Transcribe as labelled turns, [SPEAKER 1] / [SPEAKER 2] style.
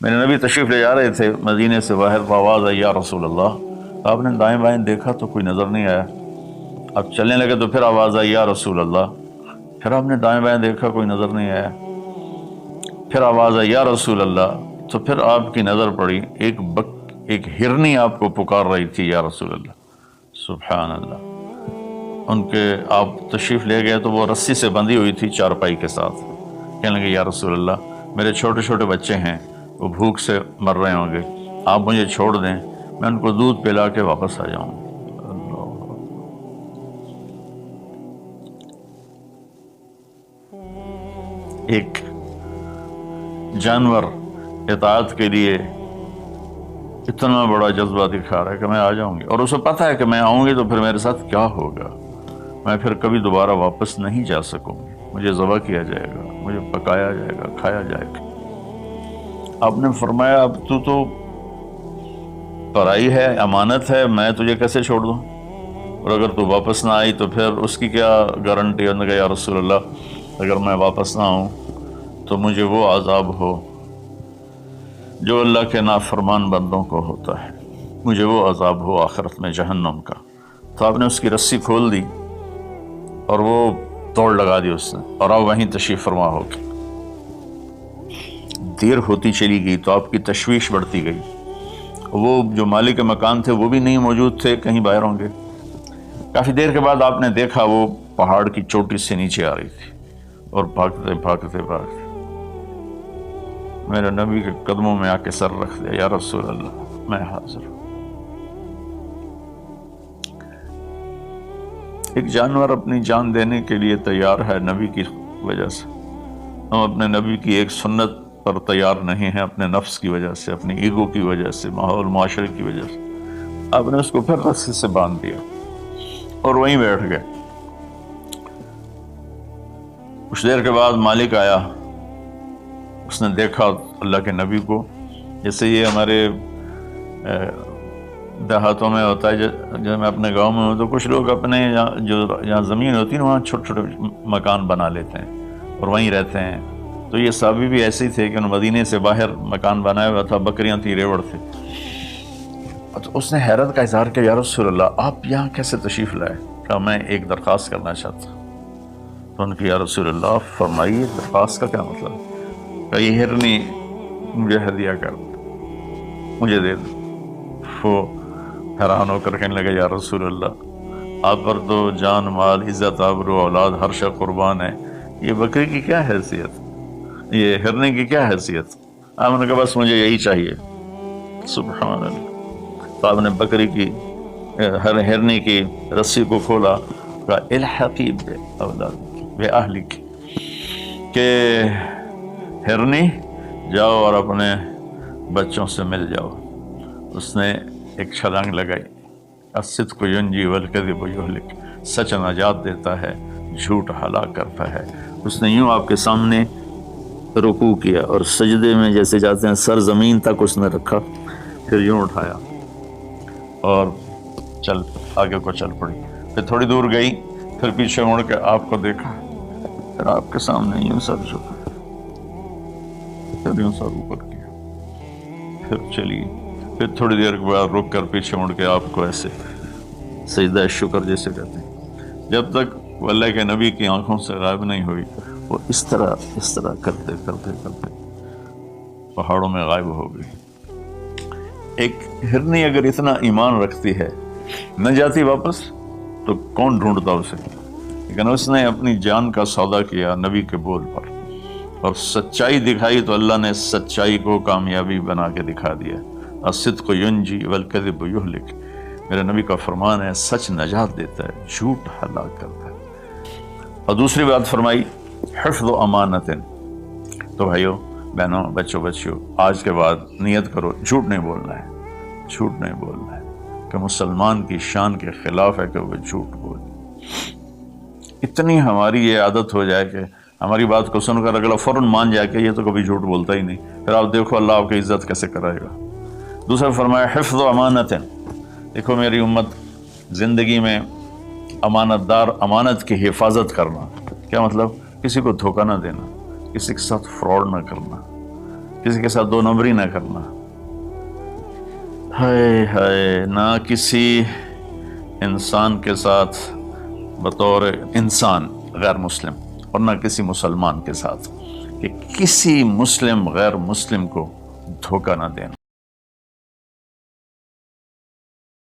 [SPEAKER 1] میرے نبی تشریف لے جا رہے تھے مدینے سے باہر، تو آواز آئی یا رسول اللہ، تو آپ نے دائیں بائیں دیکھا تو کوئی نظر نہیں آیا۔ اب چلنے لگے تو پھر آواز آئی یا رسول اللہ، پھر آپ نے دائیں بائیں دیکھا کوئی نظر نہیں آیا، پھر آواز آئی یا رسول اللہ، تو پھر آپ کی نظر پڑی ایک ہرنی آپ کو پکار رہی تھی یا رسول اللہ۔ سبحان اللہ۔ ان کے آپ تشریف لے گئے تو وہ رسی سے بندھی ہوئی تھی چارپائی کے ساتھ، کہنے لگے یا رسول اللہ، میرے چھوٹے چھوٹے بچے ہیں، وہ بھوک سے مر رہے ہوں گے، آپ مجھے چھوڑ دیں، میں ان کو دودھ پلا کے واپس آ جاؤں۔ ایک جانور اطاعت کے لیے اتنا بڑا جذبہ دکھا رہا ہے کہ میں آ جاؤں گی، اور اسے پتہ ہے کہ میں آؤں گی تو پھر میرے ساتھ کیا ہوگا، میں پھر کبھی دوبارہ واپس نہیں جا سکوں گی، مجھے ذبح کیا جائے گا، مجھے پکایا جائے گا، کھایا جائے گا۔ آپ نے فرمایا اب تو پرائی ہے، امانت ہے، میں تجھے کیسے چھوڑ دوں، اور اگر تو واپس نہ آئی تو پھر اس کی کیا گارنٹی ہے؟ یا رسول اللہ، اگر میں واپس نہ آؤں تو مجھے وہ عذاب ہو جو اللہ کے نافرمان بندوں کو ہوتا ہے، مجھے وہ عذاب ہو آخرت میں جہنم کا۔ تو آپ نے اس کی رسی کھول دی اور وہ توڑ لگا دی اس نے، اور آپ وہیں تشریف فرما ہو گئے۔ دیر ہوتی چلی گئی تو آپ کی تشویش بڑھتی گئی، وہ جو مالک مکان تھے وہ بھی نہیں موجود تھے، کہیں باہر ہوں گے۔ کافی دیر کے بعد آپ نے دیکھا وہ پہاڑ کی چوٹی سے نیچے آ رہی تھی، اور بھاگتے بھاگتے بھاگتے میرے نبی کے قدموں میں آ کے سر رکھ دیا، یا رسول اللہ میں حاضر ہوں۔ ایک جانور اپنی جان دینے کے لیے تیار ہے نبی کی وجہ سے، ہم اپنے نبی کی ایک سنت پر تیار نہیں ہیں، اپنے نفس کی وجہ سے، اپنی ایگو کی وجہ سے، ماحول معاشرے کی وجہ سے۔ آپ نے اس کو پھر رسی سے باندھ دیا اور وہیں بیٹھ گئے۔ کچھ دیر کے بعد مالک آیا، اس نے دیکھا اللہ کے نبی کو، جیسے یہ ہمارے دیہاتوں میں ہوتا ہے، جب میں اپنے گاؤں میں ہوں تو کچھ لوگ اپنے جہاں زمین ہوتی ہے وہاں چھوٹے چھوٹے مکان بنا لیتے ہیں اور وہیں رہتے ہیں۔ تو یہ صحابی بھی ایسے ہی تھے کہ انہوں نے مدینے سے باہر مکان بنایا ہوا تھا، بکریاں تھی، ریوڑ تھے۔ تو اس نے حیرت کا اظہار کیا، یا رسول اللہ آپ یہاں کیسے تشریف لائے؟ کہا میں ایک درخواست کرنا چاہتا ہوں۔ تو ان کی یا رسول اللہ فرمائیے درخواست کا کیا مطلب؟ کہ یہ ہرنی مجھے ہدیہ کر دو، مجھے دے دو۔ وہ حیران ہو کر کہنے لگا یا رسول اللہ آپ پر تو جان مال عزت آبرو اولاد ہر شے قربان ہے، یہ بکری کی کیا حیثیت، یہ ہرنے کی کیا حیثیت؟ آپ نے کہا بس مجھے یہی چاہیے۔ سبحان اللہ۔ تو آپ نے بکری کی ہرنے کی رسی کو کھولا، کہا الحقی بے اہلک، کہ ہرنی جاؤ اور اپنے بچوں سے مل جاؤ۔ اس نے ایک چھلانگ لگائی، الصدق ینجی والکذب یہلک، سچ نجات دیتا ہے، جھوٹ ہلاک کرتا ہے۔ اس نے یوں آپ کے سامنے رکوع کیا اور سجدے میں جیسے جاتے ہیں سر زمین تک اس نے رکھا، پھر یوں اٹھایا اور آگے کو چل پڑی۔ پھر تھوڑی دور گئی، پھر پیچھے مڑ کے آپ کو دیکھا، پھر آپ کے سامنے یوں سر جھکا، پھر یوں سر اوپر کیا، پھر چلی، پھر تھوڑی دیر کے بعد رک کر پیچھے مڑ کے آپ کو ایسے سجدہ شکر جیسے کہتے ہیں، جب تک وہ اللہ کے نبی کی آنکھوں سے غائب نہیں ہوئی، وہ اس طرح کرتے کرتے کرتے پہاڑوں میں غائب ہو گئی۔ ایک ہرنی اگر اتنا ایمان رکھتی ہے، نہ جاتی واپس تو کون ڈھونڈتا اسے؟ لیکن اس نے اپنی جان کا سودا کیا نبی کے بول پر، اور سچائی دکھائی تو اللہ نے سچائی کو کامیابی بنا کے دکھا دیا۔ الصدق ینجی والکذب یہلک، میرے نبی کا فرمان ہے سچ نجات دیتا ہے، جھوٹ ہلاک کرتا ہے۔ اور دوسری بات فرمائی حفظ امانت۔ تو بھائیو بہنوں بچوں بچیوں، آج کے بعد نیت کرو جھوٹ نہیں بولنا ہے، جھوٹ نہیں بولنا ہے، کہ مسلمان کی شان کے خلاف ہے کہ وہ جھوٹ بولے۔ اتنی ہماری یہ عادت ہو جائے کہ ہماری بات کو سن کر اگلا فوراً مان جائے کہ یہ تو کبھی جھوٹ بولتا ہی نہیں، پھر آپ دیکھو اللہ آپ کی عزت کیسے کرائے گا۔ دوسرا فرمایا حفظ امانت۔ دیکھو میری امت زندگی میں امانت دار، امانت کی حفاظت کرنا، کیا مطلب؟ کسی کو دھوکہ نہ دینا، کسی کے ساتھ فراڈ نہ کرنا، کسی کے ساتھ دو نمبری نہ کرنا. ہائے ہائے، نہ کسی انسان کے ساتھ بطور انسان غیر مسلم اور نہ کسی مسلمان کے ساتھ، کہ کسی مسلم غیر مسلم کو دھوکہ نہ دینا.